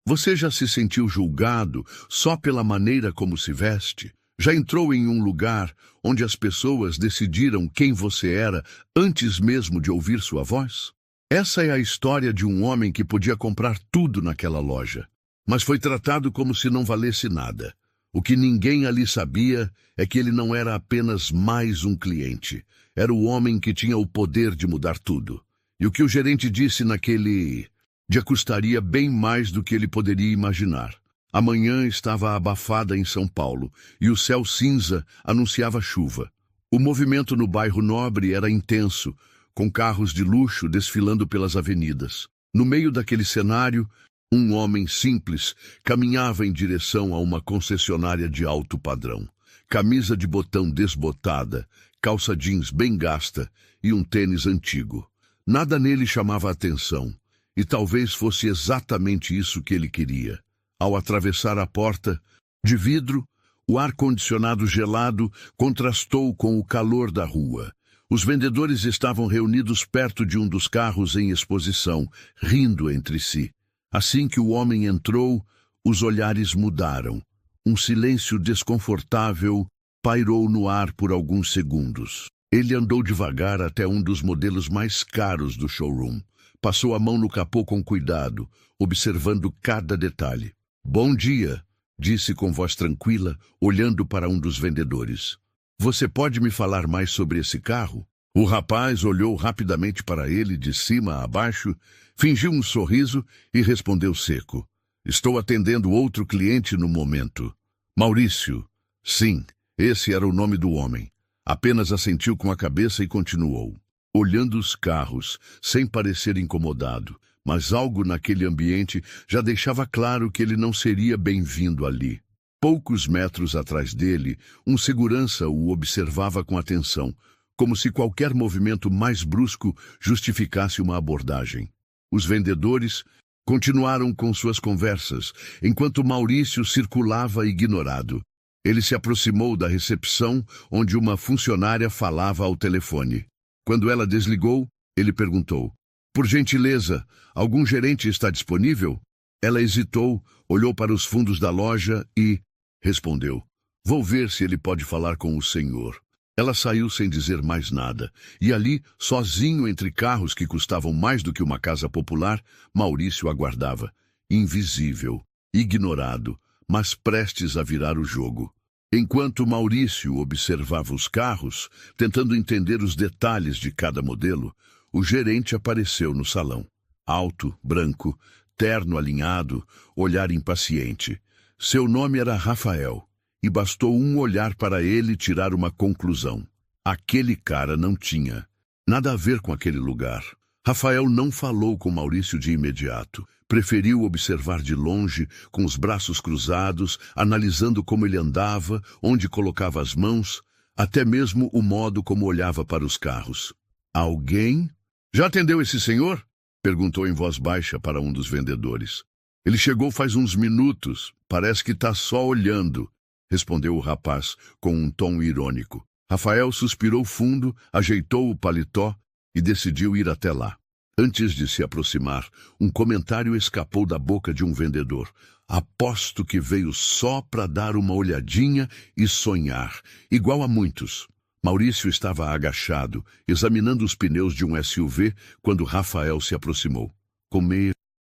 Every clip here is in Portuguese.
Você já se sentiu julgado só pela maneira como se veste? Já entrou em um lugar onde as pessoas decidiram quem você era antes mesmo de ouvir sua voz? Essa é a história de um homem que podia comprar tudo naquela loja, mas foi tratado como se não valesse nada. O que ninguém ali sabia é que ele não era apenas mais um cliente. Era o homem que tinha o poder de mudar tudo. E o que o gerente disse naquele dia custaria bem mais do que ele poderia imaginar. A manhã estava abafada em São Paulo e o céu cinza anunciava chuva. O movimento no bairro Nobre era intenso, com carros de luxo desfilando pelas avenidas. No meio daquele cenário, um homem simples caminhava em direção a uma concessionária de alto padrão. Camisa de botão desbotada, calça jeans bem gasta e um tênis antigo. Nada nele chamava a atenção, e talvez fosse exatamente isso que ele queria. Ao atravessar a porta de vidro, o ar-condicionado gelado contrastou com o calor da rua. Os vendedores estavam reunidos perto de um dos carros em exposição, rindo entre si. Assim que o homem entrou, os olhares mudaram. Um silêncio desconfortável pairou no ar por alguns segundos. Ele andou devagar até um dos modelos mais caros do showroom. Passou a mão no capô com cuidado, observando cada detalhe. "Bom dia", disse com voz tranquila, olhando para um dos vendedores. "Você pode me falar mais sobre esse carro?" O rapaz olhou rapidamente para ele de cima a baixo, fingiu um sorriso e respondeu seco. "Estou atendendo outro cliente no momento." "Maurício." Sim, esse era o nome do homem. Apenas assentiu com a cabeça e continuou, olhando os carros, sem parecer incomodado. Mas algo naquele ambiente já deixava claro que ele não seria bem-vindo ali. Poucos metros atrás dele, um segurança o observava com atenção, como se qualquer movimento mais brusco justificasse uma abordagem. Os vendedores continuaram com suas conversas, enquanto Maurício circulava ignorado. Ele se aproximou da recepção, onde uma funcionária falava ao telefone. Quando ela desligou, ele perguntou: "Por gentileza, algum gerente está disponível?" Ela hesitou, olhou para os fundos da loja e respondeu: "Vou ver se ele pode falar com o senhor." Ela saiu sem dizer mais nada, e ali, sozinho entre carros que custavam mais do que uma casa popular, Maurício aguardava, invisível, ignorado, mas prestes a virar o jogo. Enquanto Maurício observava os carros, tentando entender os detalhes de cada modelo, o gerente apareceu no salão. Alto, branco, terno alinhado, olhar impaciente. Seu nome era Rafael, e bastou um olhar para ele tirar uma conclusão. Aquele cara não tinha nada a ver com aquele lugar. Rafael não falou com Maurício de imediato. Preferiu observar de longe, com os braços cruzados, analisando como ele andava, onde colocava as mãos, até mesmo o modo como olhava para os carros. "Alguém? Já atendeu esse senhor?" perguntou em voz baixa para um dos vendedores. "Ele chegou faz uns minutos. Parece que está só olhando", respondeu o rapaz, com um tom irônico. Rafael suspirou fundo, ajeitou o paletó e decidiu ir até lá. Antes de se aproximar, um comentário escapou da boca de um vendedor. "Aposto que veio só para dar uma olhadinha e sonhar, igual a muitos." Maurício estava agachado, examinando os pneus de um SUV, quando Rafael se aproximou. Com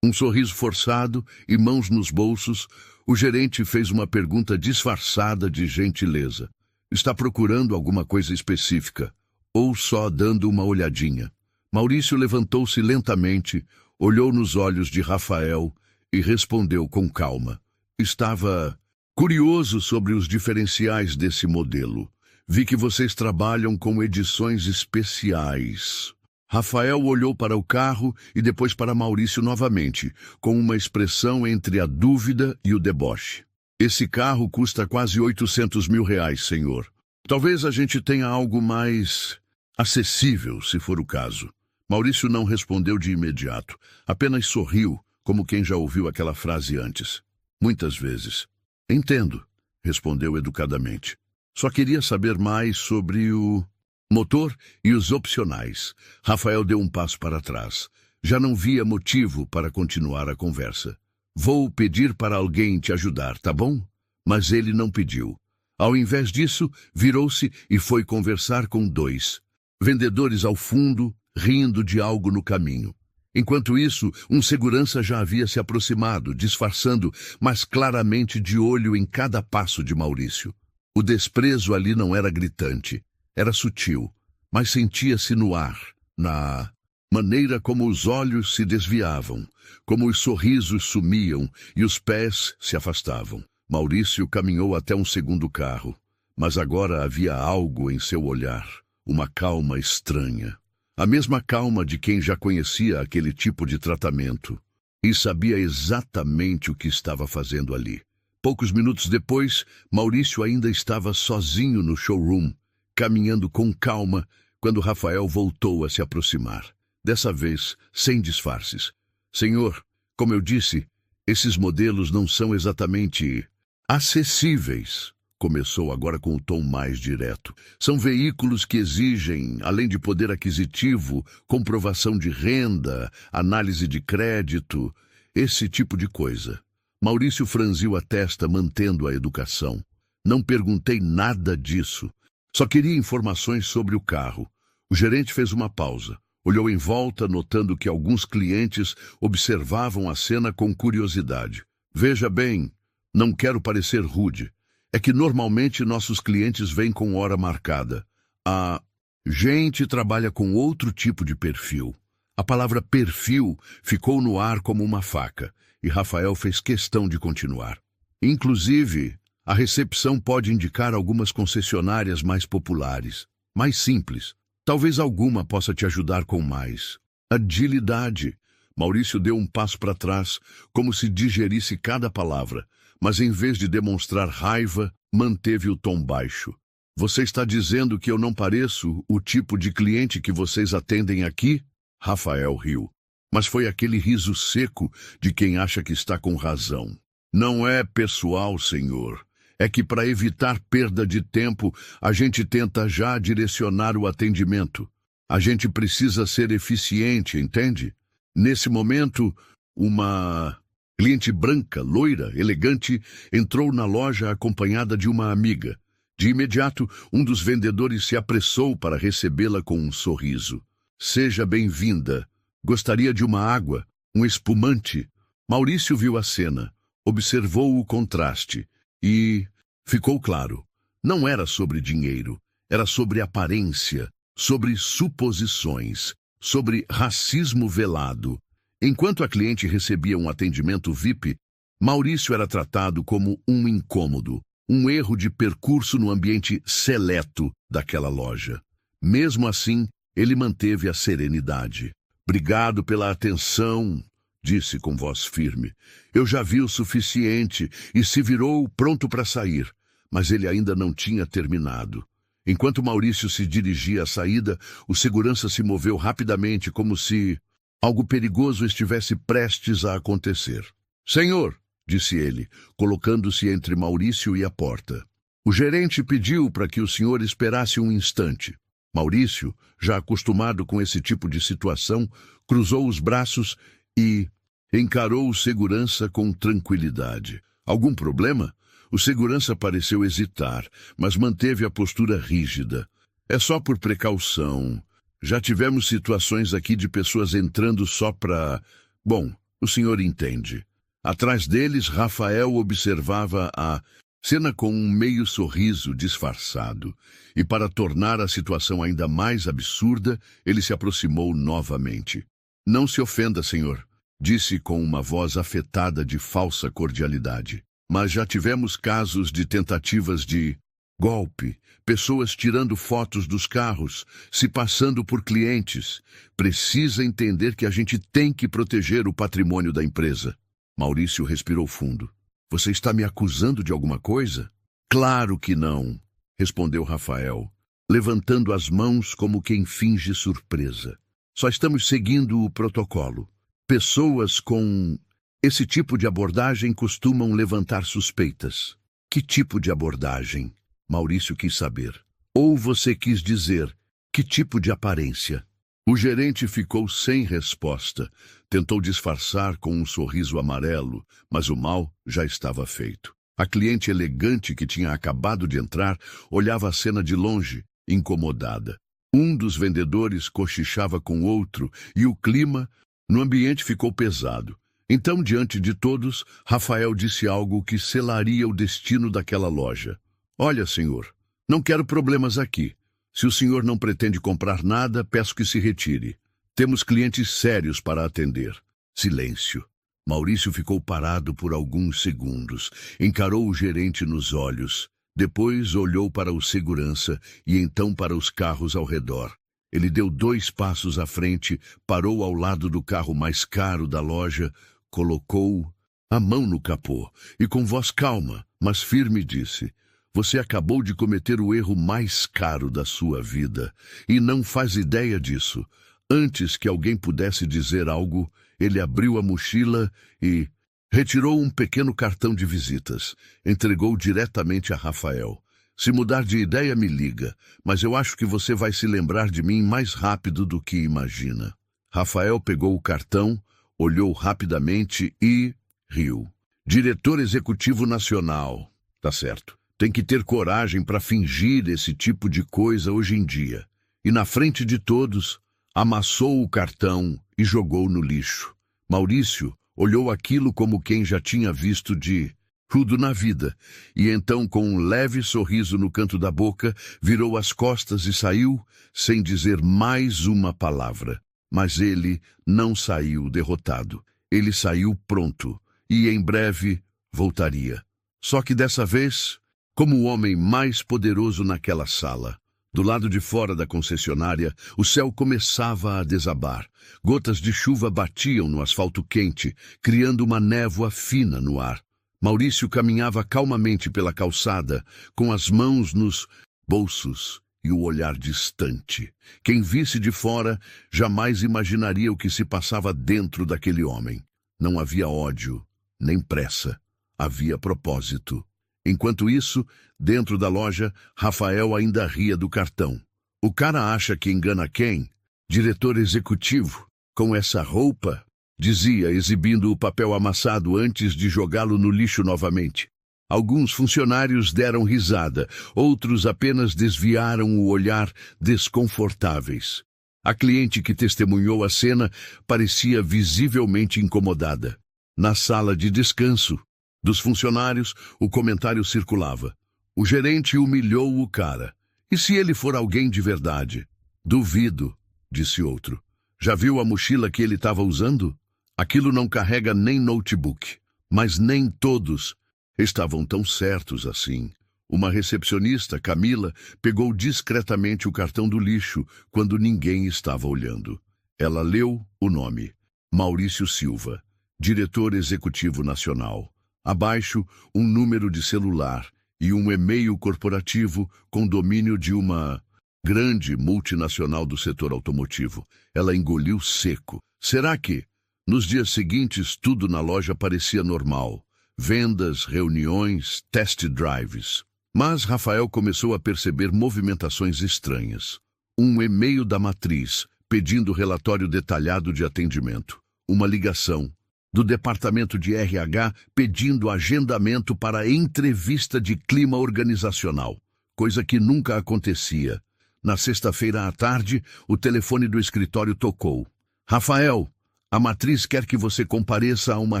um sorriso forçado e mãos nos bolsos, o gerente fez uma pergunta disfarçada de gentileza. "Está procurando alguma coisa específica, ou só dando uma olhadinha?" Maurício levantou-se lentamente, olhou nos olhos de Rafael e respondeu com calma. "Estava curioso sobre os diferenciais desse modelo. Vi que vocês trabalham com edições especiais." Rafael olhou para o carro e depois para Maurício novamente, com uma expressão entre a dúvida e o deboche. "Esse carro custa quase R$800 mil, senhor. Talvez a gente tenha algo mais acessível, se for o caso." Maurício não respondeu de imediato, apenas sorriu, como quem já ouviu aquela frase antes. "Muitas vezes." "Entendo", respondeu educadamente. "Só queria saber mais sobre o motor e os opcionais." Rafael deu um passo para trás. Já não via motivo para continuar a conversa. Vou pedir para alguém te ajudar, tá bom? Mas ele não pediu. Ao invés disso, virou-se e foi conversar com 2 vendedores ao fundo, rindo de algo no caminho. Enquanto isso, um segurança já havia se aproximado, disfarçando, mas claramente de olho em cada passo de Maurício. O desprezo ali não era gritante, era sutil, mas sentia-se no ar, na maneira como os olhos se desviavam, como os sorrisos sumiam e os pés se afastavam. Maurício caminhou até um segundo carro, mas agora havia algo em seu olhar, uma calma estranha. A mesma calma de quem já conhecia aquele tipo de tratamento e sabia exatamente o que estava fazendo ali. Poucos minutos depois, Maurício ainda estava sozinho no showroom, caminhando com calma, quando Rafael voltou a se aproximar. Dessa vez, sem disfarces. Senhor, como eu disse, esses modelos não são exatamente acessíveis. Começou agora com o tom mais direto. São veículos que exigem, além de poder aquisitivo, comprovação de renda, análise de crédito, esse tipo de coisa. Maurício franziu a testa, mantendo a educação. Não perguntei nada disso. Só queria informações sobre o carro. O gerente fez uma pausa. Olhou em volta, notando que alguns clientes observavam a cena com curiosidade. Veja bem, não quero parecer rude. É que normalmente nossos clientes vêm com hora marcada. A gente trabalha com outro tipo de perfil. A palavra perfil ficou no ar como uma faca, e Rafael fez questão de continuar. Inclusive, a recepção pode indicar algumas concessionárias mais populares, mais simples. Talvez alguma possa te ajudar com mais agilidade. Maurício deu um passo para trás, como se digerisse cada palavra, mas em vez de demonstrar raiva, manteve o tom baixo. Você está dizendo que eu não pareço o tipo de cliente que vocês atendem aqui? Rafael riu, mas foi aquele riso seco de quem acha que está com razão. Não é pessoal, senhor. É que para evitar perda de tempo, a gente tenta já direcionar o atendimento. A gente precisa ser eficiente, entende? Nesse momento, uma cliente branca, loira, elegante, entrou na loja acompanhada de uma amiga. De imediato, um dos vendedores se apressou para recebê-la com um sorriso. Seja bem-vinda. Gostaria de uma água, um espumante? Maurício viu a cena, observou o contraste e ficou claro. Não era sobre dinheiro, era sobre aparência, sobre suposições, sobre racismo velado. Enquanto a cliente recebia um atendimento VIP, Maurício era tratado como um incômodo, um erro de percurso no ambiente seleto daquela loja. Mesmo assim, ele manteve a serenidade. Obrigado pela atenção, disse com voz firme. Eu já vi o suficiente e se virou pronto para sair, mas ele ainda não tinha terminado. Enquanto Maurício se dirigia à saída, o segurança se moveu rapidamente, como se algo perigoso estivesse prestes a acontecer. Senhor, disse ele, colocando-se entre Maurício e a porta. O gerente pediu para que o senhor esperasse um instante. Maurício, já acostumado com esse tipo de situação, cruzou os braços e encarou o segurança com tranquilidade. Algum problema? O segurança pareceu hesitar, mas manteve a postura rígida. É só por precaução. Já tivemos situações aqui de pessoas entrando só para... Bom, o senhor entende. Atrás deles, Rafael observava a cena com um meio sorriso disfarçado. E para tornar a situação ainda mais absurda, ele se aproximou novamente. Não se ofenda, senhor, disse com uma voz afetada de falsa cordialidade. Mas já tivemos casos de tentativas de golpe, pessoas tirando fotos dos carros, se passando por clientes. Precisa entender que a gente tem que proteger o patrimônio da empresa. Maurício respirou fundo. Você está me acusando de alguma coisa? Claro que não, respondeu Rafael, levantando as mãos como quem finge surpresa. Só estamos seguindo o protocolo. Pessoas com esse tipo de abordagem costumam levantar suspeitas. Que tipo de abordagem? Maurício quis saber. Ou você quis dizer, que tipo de aparência? O gerente ficou sem resposta. Tentou disfarçar com um sorriso amarelo, mas o mal já estava feito. A cliente elegante que tinha acabado de entrar olhava a cena de longe, incomodada. Um dos vendedores cochichava com outro e o clima no ambiente ficou pesado. Então, diante de todos, Rafael disse algo que selaria o destino daquela loja. Olha, senhor, não quero problemas aqui. Se o senhor não pretende comprar nada, peço que se retire. Temos clientes sérios para atender. Silêncio. Maurício ficou parado por alguns segundos. Encarou o gerente nos olhos. Depois olhou para o segurança e então para os carros ao redor. Ele deu 2 passos à frente, parou ao lado do carro mais caro da loja, colocou a mão no capô e com voz calma, mas firme disse: você acabou de cometer o erro mais caro da sua vida e não faz ideia disso. Antes que alguém pudesse dizer algo, ele abriu a mochila e retirou um pequeno cartão de visitas. Entregou diretamente a Rafael. Se mudar de ideia, me liga, mas eu acho que você vai se lembrar de mim mais rápido do que imagina. Rafael pegou o cartão, olhou rapidamente e riu. Diretor Executivo Nacional. Tá certo. Tem que ter coragem para fingir esse tipo de coisa hoje em dia. E na frente de todos, amassou o cartão e jogou no lixo. Maurício olhou aquilo como quem já tinha visto de tudo na vida, e então, com um leve sorriso no canto da boca, virou as costas e saiu, sem dizer mais uma palavra. Mas ele não saiu derrotado. Ele saiu pronto, e em breve voltaria. Só que dessa vez, como o homem mais poderoso naquela sala. Do lado de fora da concessionária, o céu começava a desabar. Gotas de chuva batiam no asfalto quente, criando uma névoa fina no ar. Maurício caminhava calmamente pela calçada, com as mãos nos bolsos e o olhar distante. Quem visse de fora jamais imaginaria o que se passava dentro daquele homem. Não havia ódio, nem pressa. Havia propósito. Enquanto isso, dentro da loja, Rafael ainda ria do cartão. O cara acha que engana quem? Diretor executivo, com essa roupa? Dizia, exibindo o papel amassado antes de jogá-lo no lixo novamente. Alguns funcionários deram risada, outros apenas desviaram o olhar, desconfortáveis. A cliente que testemunhou a cena parecia visivelmente incomodada. Na sala de descanso dos funcionários, o comentário circulava. O gerente humilhou o cara. E se ele for alguém de verdade? Duvido, disse outro. Já viu a mochila que ele estava usando? Aquilo não carrega nem notebook. Mas nem todos estavam tão certos assim. Uma recepcionista, Camila, pegou discretamente o cartão do lixo quando ninguém estava olhando. Ela leu o nome. Maurício Silva, Diretor Executivo Nacional. Abaixo, um número de celular e um e-mail corporativo com domínio de uma grande multinacional do setor automotivo. Ela engoliu seco. Será que, nos dias seguintes, tudo na loja parecia normal? Vendas, reuniões, test drives. Mas Rafael começou a perceber movimentações estranhas. Um e-mail da matriz, pedindo relatório detalhado de atendimento. Uma ligação do departamento de RH pedindo agendamento para entrevista de clima organizacional, coisa que nunca acontecia. Na sexta-feira à tarde, o telefone do escritório tocou. Rafael, a matriz quer que você compareça a uma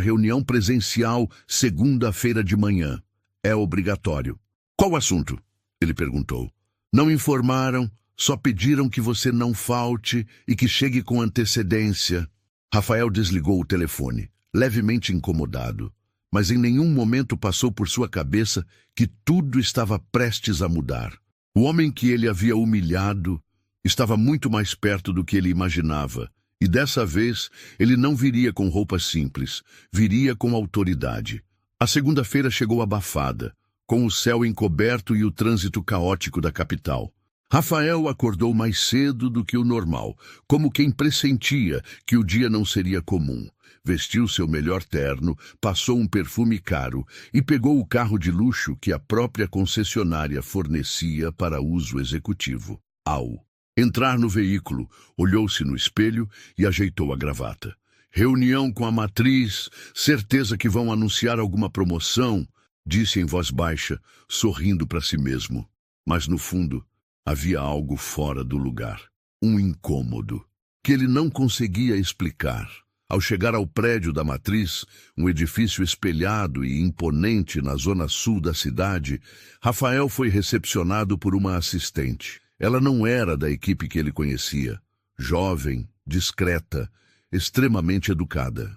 reunião presencial segunda-feira de manhã. É obrigatório. Qual assunto? Ele perguntou. Não informaram, só pediram que você não falte e que chegue com antecedência. Rafael desligou o telefone, levemente incomodado, mas em nenhum momento passou por sua cabeça que tudo estava prestes a mudar. O homem que ele havia humilhado estava muito mais perto do que ele imaginava, e dessa vez ele não viria com roupas simples, viria com autoridade. A segunda-feira chegou abafada, com o céu encoberto e o trânsito caótico da capital. Rafael acordou mais cedo do que o normal, como quem pressentia que o dia não seria comum. Vestiu seu melhor terno, passou um perfume caro e pegou o carro de luxo que a própria concessionária fornecia para uso executivo. Ao Entrar no veículo, olhou-se no espelho e ajeitou a gravata. Reunião com a matriz, certeza que vão anunciar alguma promoção, disse em voz baixa, sorrindo para si mesmo. Mas no fundo, havia algo fora do lugar. Um incômodo, que ele não conseguia explicar. Ao chegar ao prédio da matriz, um edifício espelhado e imponente na zona sul da cidade, Rafael foi recepcionado por uma assistente. Ela não era da equipe que ele conhecia. Jovem, discreta, extremamente educada.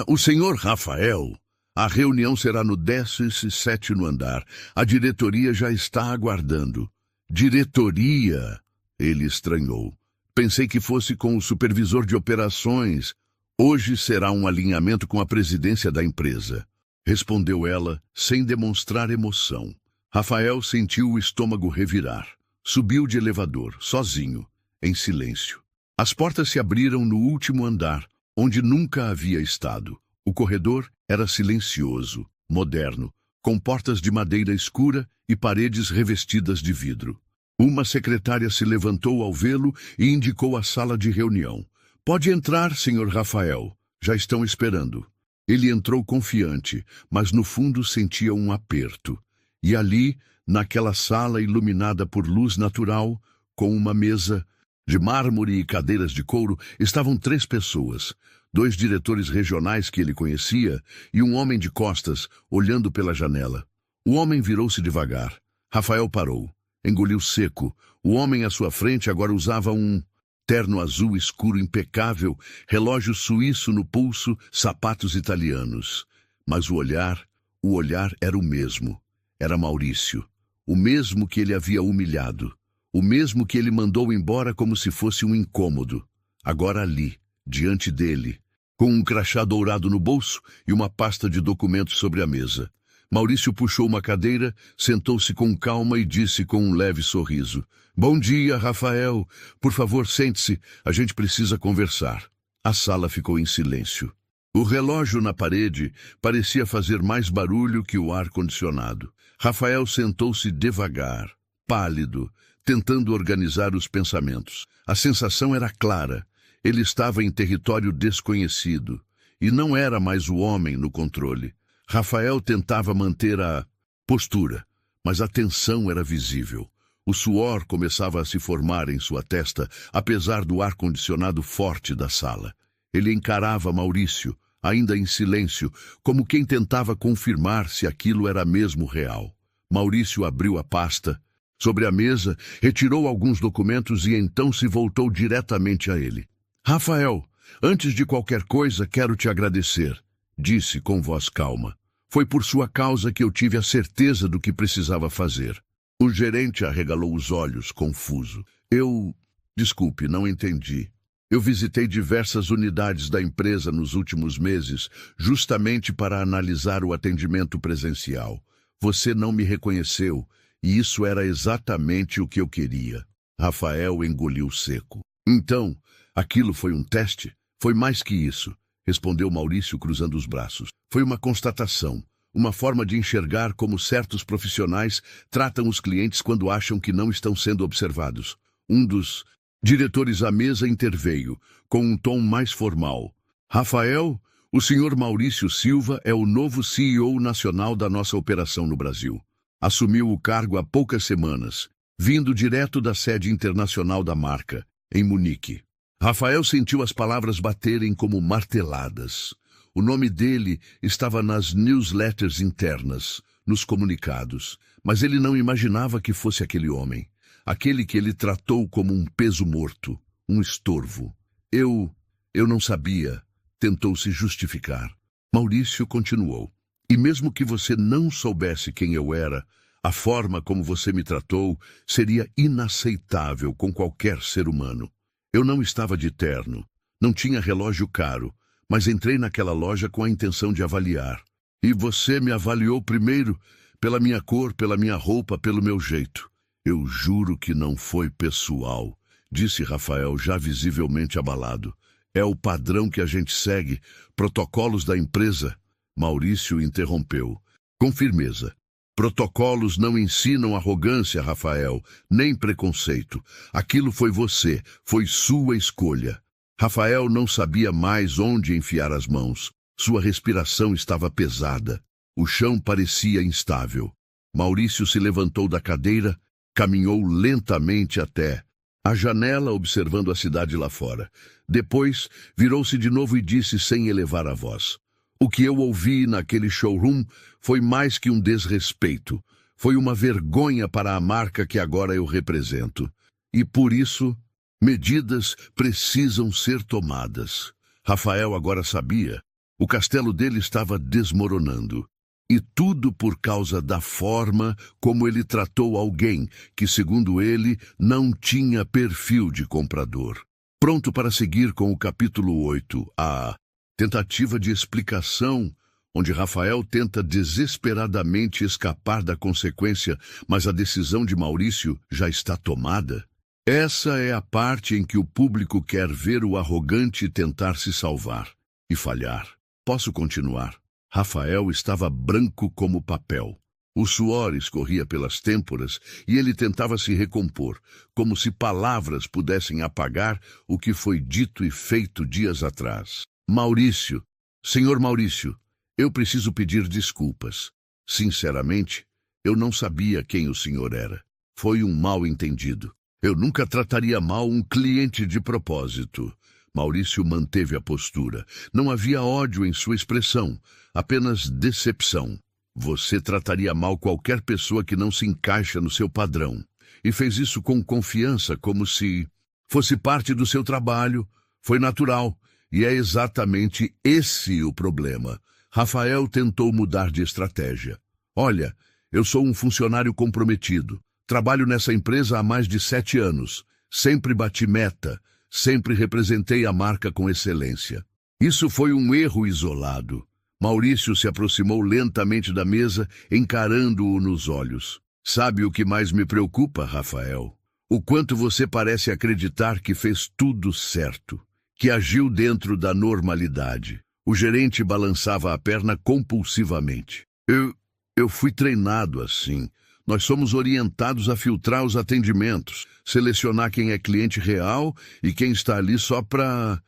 O senhor Rafael. A reunião será no 17º andar. A diretoria já está aguardando. Diretoria? Ele estranhou. Pensei que fosse com o supervisor de operações. Hoje será um alinhamento com a presidência da empresa. Respondeu ela, sem demonstrar emoção. Rafael sentiu o estômago revirar. Subiu de elevador, sozinho, em silêncio. As portas se abriram no último andar, onde nunca havia estado. O corredor era silencioso, moderno, com portas de madeira escura e paredes revestidas de vidro. Uma secretária se levantou ao vê-lo e indicou a sala de reunião. Pode entrar, senhor Rafael. Já estão esperando. Ele entrou confiante, mas no fundo sentia um aperto. E ali, naquela sala iluminada por luz natural, com uma mesa de mármore e cadeiras de couro, estavam 3 pessoas. 2 diretores regionais que ele conhecia e um homem de costas, olhando pela janela. O homem virou-se devagar. Rafael parou. Engoliu seco. O homem à sua frente agora usava um terno azul escuro impecável, relógio suíço no pulso, sapatos italianos. Mas o olhar era o mesmo. Era Maurício. O mesmo que ele havia humilhado. O mesmo que ele mandou embora como se fosse um incômodo. Agora ali, diante dele, com um crachá dourado no bolso e uma pasta de documentos sobre a mesa. Maurício puxou uma cadeira, sentou-se com calma e disse com um leve sorriso. Bom dia, Rafael. Por favor, sente-se. A gente precisa conversar. A sala ficou em silêncio. O relógio na parede parecia fazer mais barulho que o ar-condicionado. Rafael sentou-se devagar, pálido, tentando organizar os pensamentos. A sensação era clara. Ele estava em território desconhecido. E não era mais o homem no controle. Rafael tentava manter a postura, mas a tensão era visível. O suor começava a se formar em sua testa, apesar do ar-condicionado forte da sala. Ele encarava Maurício, ainda em silêncio, como quem tentava confirmar se aquilo era mesmo real. Maurício abriu a pasta. Sobre a mesa, retirou alguns documentos e então se voltou diretamente a ele. Rafael, antes de qualquer coisa, quero te agradecer, disse com voz calma. Foi por sua causa que eu tive a certeza do que precisava fazer. O gerente arregalou os olhos, confuso. Desculpe, não entendi. Eu visitei diversas unidades da empresa nos últimos meses, justamente para analisar o atendimento presencial. Você não me reconheceu, e isso era exatamente o que eu queria. Rafael engoliu seco. Então, aquilo foi um teste? Foi mais que isso, respondeu Maurício cruzando os braços. Foi uma constatação, uma forma de enxergar como certos profissionais tratam os clientes quando acham que não estão sendo observados. Um dos diretores à mesa interveio, com um tom mais formal. Rafael, o senhor Maurício Silva é o novo CEO nacional da nossa operação no Brasil. Assumiu o cargo há poucas semanas, vindo direto da sede internacional da marca, em Munique. Rafael sentiu as palavras baterem como marteladas. O nome dele estava nas newsletters internas, nos comunicados, mas ele não imaginava que fosse aquele homem. Aquele que ele tratou como um peso morto, um estorvo. Eu não sabia, tentou se justificar. Maurício continuou. E mesmo que você não soubesse quem eu era, a forma como você me tratou seria inaceitável com qualquer ser humano. Eu não estava de terno, não tinha relógio caro, mas entrei naquela loja com a intenção de avaliar. E você me avaliou primeiro pela minha cor, pela minha roupa, pelo meu jeito. Eu juro que não foi pessoal, disse Rafael, já visivelmente abalado. É o padrão que a gente segue, protocolos da empresa. Maurício interrompeu, com firmeza. Protocolos não ensinam arrogância, Rafael, nem preconceito. Aquilo foi você, foi sua escolha. Rafael não sabia mais onde enfiar as mãos. Sua respiração estava pesada. O chão parecia instável. Maurício se levantou da cadeira, caminhou lentamente até a janela, observando a cidade lá fora. Depois, virou-se de novo e disse sem elevar a voz: "O que eu ouvi naquele showroom foi mais que um desrespeito. Foi uma vergonha para a marca que agora eu represento. E por isso, medidas precisam ser tomadas." Rafael agora sabia. O castelo dele estava desmoronando. E tudo por causa da forma como ele tratou alguém que, segundo ele, não tinha perfil de comprador. Pronto para seguir com o capítulo 8, a tentativa de explicação, onde Rafael tenta desesperadamente escapar da consequência, mas a decisão de Maurício já está tomada. Essa é a parte em que o público quer ver o arrogante tentar se salvar e falhar. Posso continuar? Rafael estava branco como papel. O suor escorria pelas têmporas e ele tentava se recompor, como se palavras pudessem apagar o que foi dito e feito dias atrás. Maurício, senhor Maurício, eu preciso pedir desculpas. Sinceramente, eu não sabia quem o senhor era. Foi um mal-entendido. Eu nunca trataria mal um cliente de propósito. Maurício manteve a postura. Não havia ódio em sua expressão, apenas decepção. Você trataria mal qualquer pessoa que não se encaixa no seu padrão. E fez isso com confiança, como se fosse parte do seu trabalho. Foi natural. E é exatamente esse o problema. Rafael tentou mudar de estratégia. Olha, eu sou um funcionário comprometido. Trabalho nessa empresa há mais de 7 anos. Sempre bati meta. Sempre representei a marca com excelência. Isso foi um erro isolado. Maurício se aproximou lentamente da mesa, encarando-o nos olhos. Sabe o que mais me preocupa, Rafael? O quanto você parece acreditar que fez tudo certo, que agiu dentro da normalidade. O gerente balançava a perna compulsivamente. Eu fui treinado assim. Nós somos orientados a filtrar os atendimentos, selecionar quem é cliente real e quem está ali só para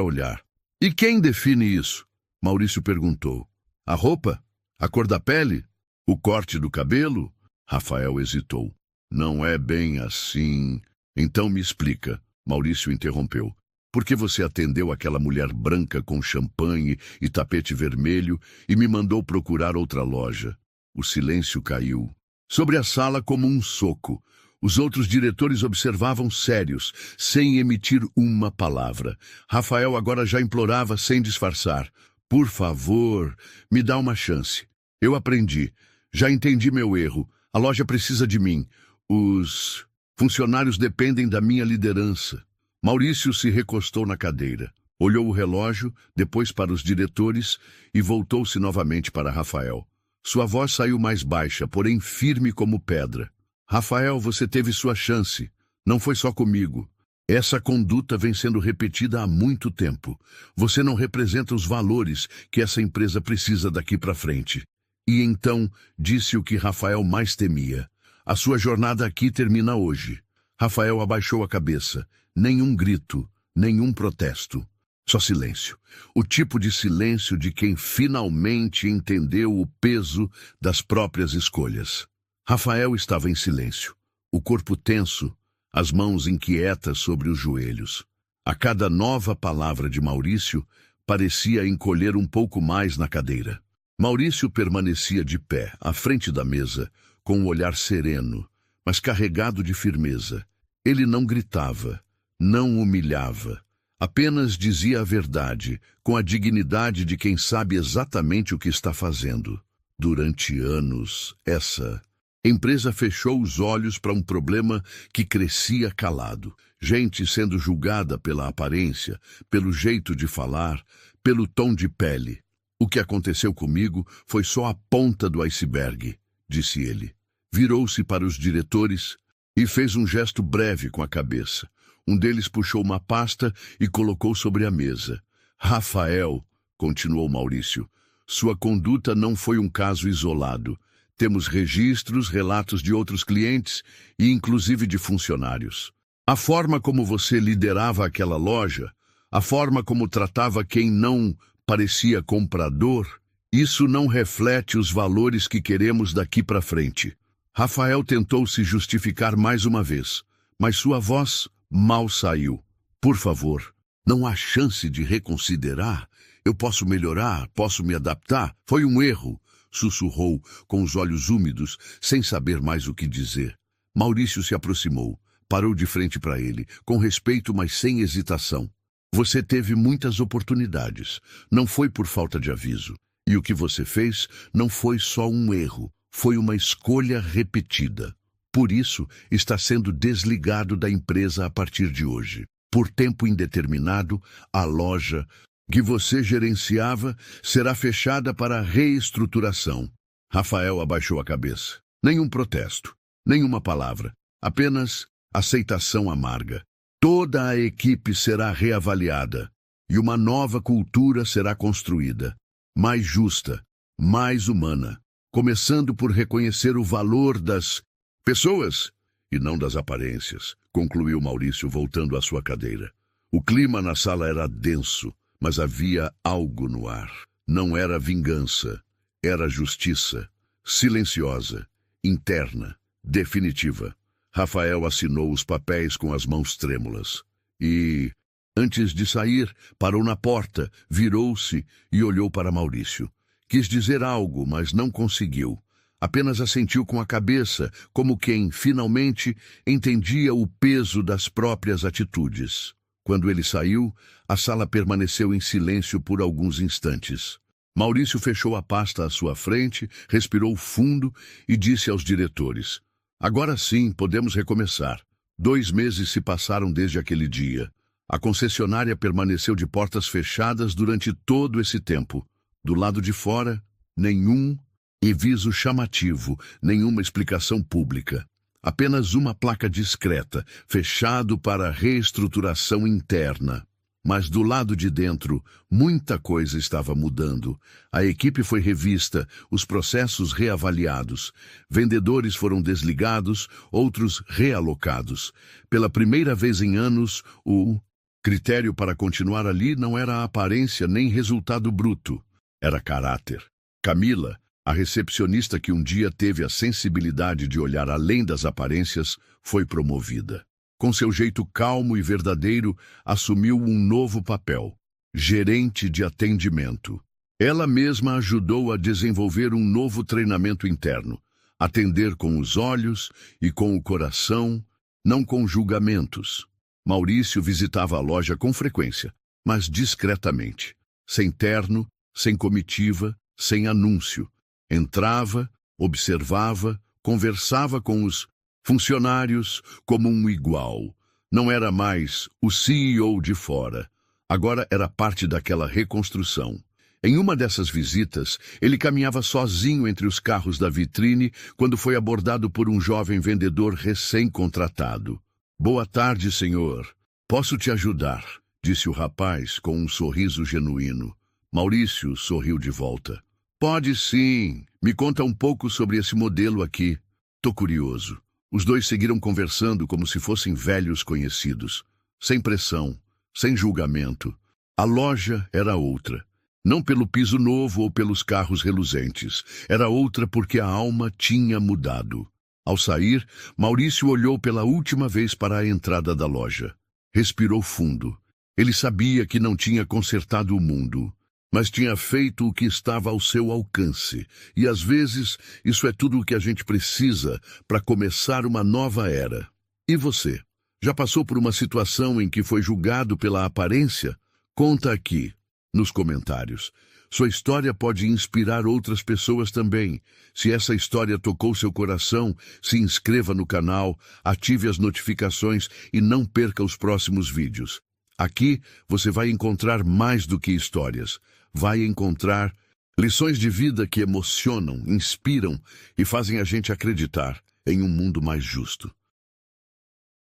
olhar. E quem define isso? Maurício perguntou. A roupa? A cor da pele? O corte do cabelo? Rafael hesitou. Não é bem assim. Então me explica, Maurício interrompeu. Por que você atendeu aquela mulher branca com champanhe e tapete vermelho e me mandou procurar outra loja? O silêncio caiu sobre a sala como um soco. Os outros diretores observavam sérios, sem emitir uma palavra. Rafael agora já implorava sem disfarçar. Por favor, me dá uma chance. Eu aprendi. Já entendi meu erro. A loja precisa de mim. Os funcionários dependem da minha liderança. Maurício se recostou na cadeira. Olhou o relógio, depois para os diretores e voltou-se novamente para Rafael. Sua voz saiu mais baixa, porém firme como pedra. Rafael, você teve sua chance. Não foi só comigo. Essa conduta vem sendo repetida há muito tempo. Você não representa os valores que essa empresa precisa daqui para frente. E então disse o que Rafael mais temia. A sua jornada aqui termina hoje. Rafael abaixou a cabeça. Nenhum grito, nenhum protesto. Só silêncio. O tipo de silêncio de quem finalmente entendeu o peso das próprias escolhas. Rafael estava em silêncio, o corpo tenso, as mãos inquietas sobre os joelhos. A cada nova palavra de Maurício, parecia encolher um pouco mais na cadeira. Maurício permanecia de pé, à frente da mesa, com um olhar sereno, mas carregado de firmeza. Ele não gritava, não humilhava. Apenas dizia a verdade, com a dignidade de quem sabe exatamente o que está fazendo. Durante anos, essa empresa fechou os olhos para um problema que crescia calado. Gente sendo julgada pela aparência, pelo jeito de falar, pelo tom de pele. O que aconteceu comigo foi só a ponta do iceberg, disse ele. Virou-se para os diretores e fez um gesto breve com a cabeça. Um deles puxou uma pasta e colocou sobre a mesa. Rafael, continuou Maurício, sua conduta não foi um caso isolado. Temos registros, relatos de outros clientes e inclusive de funcionários. A forma como você liderava aquela loja, a forma como tratava quem não parecia comprador, isso não reflete os valores que queremos daqui para frente. Rafael tentou se justificar mais uma vez, mas sua voz mal saiu. Por favor, não há chance de reconsiderar? Eu posso melhorar, posso me adaptar? Foi um erro, sussurrou, com os olhos úmidos, sem saber mais o que dizer. Maurício se aproximou, parou de frente para ele, com respeito, mas sem hesitação. Você teve muitas oportunidades, não foi por falta de aviso. E o que você fez não foi só um erro, foi uma escolha repetida. Por isso, está sendo desligado da empresa a partir de hoje. Por tempo indeterminado, a loja que você gerenciava será fechada para reestruturação. Rafael abaixou a cabeça. Nenhum protesto, nenhuma palavra, apenas aceitação amarga. Toda a equipe será reavaliada e uma nova cultura será construída, mais justa, mais humana, começando por reconhecer o valor das pessoas e não das aparências, concluiu Maurício voltando à sua cadeira. O clima na sala era denso, mas havia algo no ar. Não era vingança, era justiça, silenciosa, interna, definitiva. Rafael assinou os papéis com as mãos trêmulas e, antes de sair, parou na porta, virou-se e olhou para Maurício. Quis dizer algo, mas não conseguiu. Apenas assentiu com a cabeça, como quem, finalmente, entendia o peso das próprias atitudes. Quando ele saiu, a sala permaneceu em silêncio por alguns instantes. Maurício fechou a pasta à sua frente, respirou fundo e disse aos diretores: agora sim, podemos recomeçar. 2 meses se passaram desde aquele dia. A concessionária permaneceu de portas fechadas durante todo esse tempo. Do lado de fora, nenhum aviso chamativo, nenhuma explicação pública. Apenas uma placa discreta, fechado para reestruturação interna. Mas do lado de dentro, muita coisa estava mudando. A equipe foi revista, os processos reavaliados. Vendedores foram desligados, outros realocados. Pela primeira vez em anos, o critério para continuar ali não era a aparência nem resultado bruto. Era caráter. Camila, a recepcionista que um dia teve a sensibilidade de olhar além das aparências, foi promovida. Com seu jeito calmo e verdadeiro, assumiu um novo papel: gerente de atendimento. Ela mesma ajudou a desenvolver um novo treinamento interno: atender com os olhos e com o coração, não com julgamentos. Maurício visitava a loja com frequência, mas discretamente, sem terno, sem comitiva, sem anúncio. Entrava, observava, conversava com os funcionários como um igual. Não era mais o CEO de fora. Agora era parte daquela reconstrução. Em uma dessas visitas, ele caminhava sozinho entre os carros da vitrine quando foi abordado por um jovem vendedor recém-contratado. Boa tarde, senhor. Posso te ajudar? Disse o rapaz com um sorriso genuíno. Maurício sorriu de volta. Pode sim. Me conta um pouco sobre esse modelo aqui. Tô curioso. Os dois seguiram conversando como se fossem velhos conhecidos. Sem pressão, sem julgamento. A loja era outra. Não pelo piso novo ou pelos carros reluzentes. Era outra porque a alma tinha mudado. Ao sair, Maurício olhou pela última vez para a entrada da loja. Respirou fundo. Ele sabia que não tinha consertado o mundo, mas tinha feito o que estava ao seu alcance. E às vezes, isso é tudo o que a gente precisa para começar uma nova era. E você? Já passou por uma situação em que foi julgado pela aparência? Conta aqui, nos comentários. Sua história pode inspirar outras pessoas também. Se essa história tocou seu coração, se inscreva no canal, ative as notificações e não perca os próximos vídeos. Aqui você vai encontrar mais do que histórias. Vai encontrar lições de vida que emocionam, inspiram e fazem a gente acreditar em um mundo mais justo.